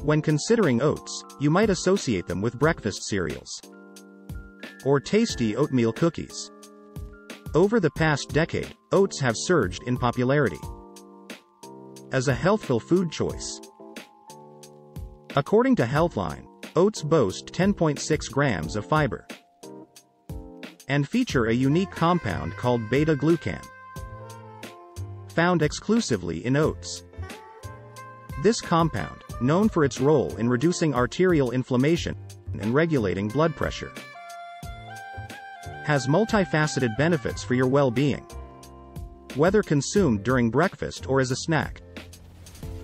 When considering oats, you might associate them with breakfast cereals or tasty oatmeal cookies. Over the past decade, oats have surged in popularity as a healthful food choice. According to Healthline, oats boast 10.6 grams of fiber and feature a unique compound called beta-glucan, found exclusively in oats. This compound, known for its role in reducing arterial inflammation and regulating blood pressure, has multifaceted benefits for your well-being, whether consumed during breakfast or as a snack.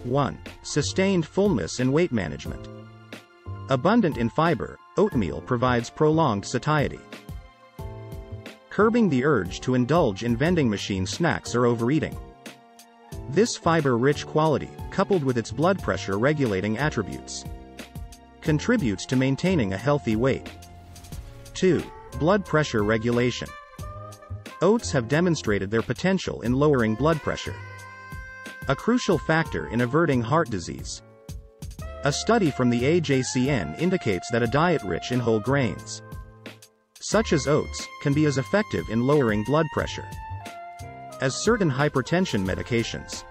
1. Sustained fullness and weight management. Abundant in fiber, oatmeal provides prolonged satiety, curbing the urge to indulge in vending machine snacks or overeating. This fiber-rich quality, coupled with its blood pressure regulating attributes, contributes to maintaining a healthy weight. 2. Blood pressure regulation. Oats have demonstrated their potential in lowering blood pressure, a crucial factor in averting heart disease. A study from the AJCN indicates that a diet rich in whole grains, such as oats, can be as effective in lowering blood pressure as certain hypertension medications.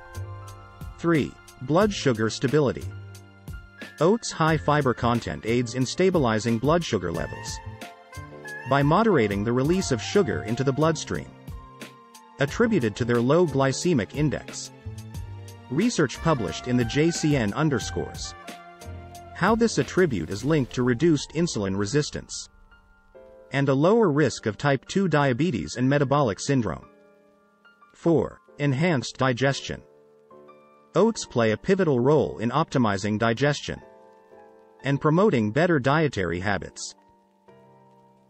3. Blood sugar stability. Oats' high fiber content aids in stabilizing blood sugar levels by moderating the release of sugar into the bloodstream, attributed to their low glycemic index. Research published in the JCN underscores how this attribute is linked to reduced insulin resistance and a lower risk of type 2 diabetes and metabolic syndrome. 4. Enhanced digestion. Oats play a pivotal role in optimizing digestion and promoting better dietary habits.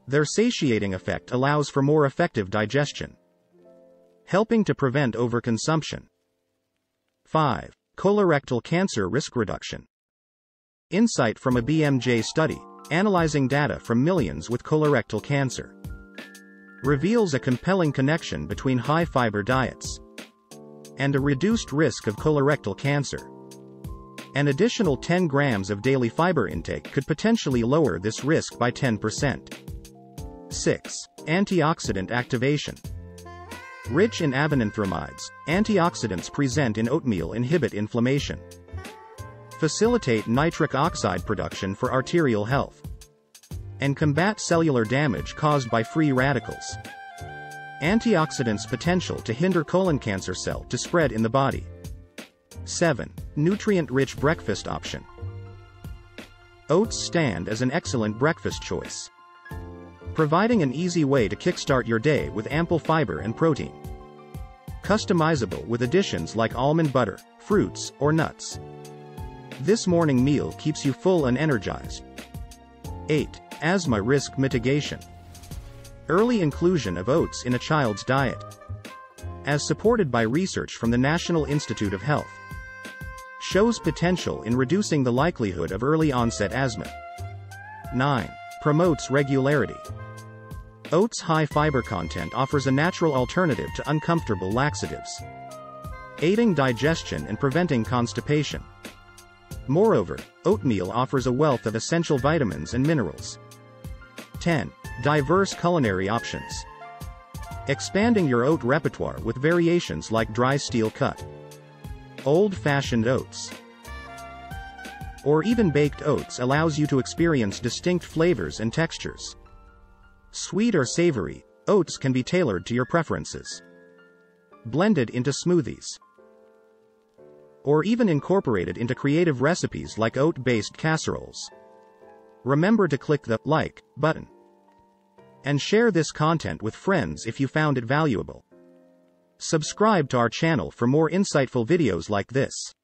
Their satiating effect allows for more effective digestion, helping to prevent overconsumption. 5. Colorectal cancer risk reduction. Insight from a BMJ study, analyzing data from millions with colorectal cancer, reveals a compelling connection between high-fiber diets and a reduced risk of colorectal cancer. An additional 10 grams of daily fiber intake could potentially lower this risk by 10%. 6. Antioxidant activation. Rich in avenanthramides, antioxidants present in oatmeal inhibit inflammation, facilitate nitric oxide production for arterial health, and combat cellular damage caused by free radicals. Antioxidants' potential to hinder colon cancer cell to spread in the body. 7. Nutrient-rich breakfast option. Oats stand as an excellent breakfast choice, providing an easy way to kickstart your day with ample fiber and protein. Customizable with additions like almond butter, fruits, or nuts. This morning meal keeps you full and energized. 8. Asthma risk mitigation. Early inclusion of oats in a child's diet, as supported by research from the National Institute of Health, shows potential in reducing the likelihood of early onset asthma. 9. Promotes regularity. Oats' high fiber content offers a natural alternative to uncomfortable laxatives, aiding digestion and preventing constipation. Moreover, oatmeal offers a wealth of essential vitamins and minerals. 10. Diverse culinary options. Expanding your oat repertoire with variations like dry steel cut, old-fashioned oats, or even baked oats allows you to experience distinct flavors and textures. Sweet or savory, oats can be tailored to your preferences, blended into smoothies, or even incorporated into creative recipes like oat-based casseroles. Remember to click the like button and share this content with friends if you found it valuable. Subscribe to our channel for more insightful videos like this.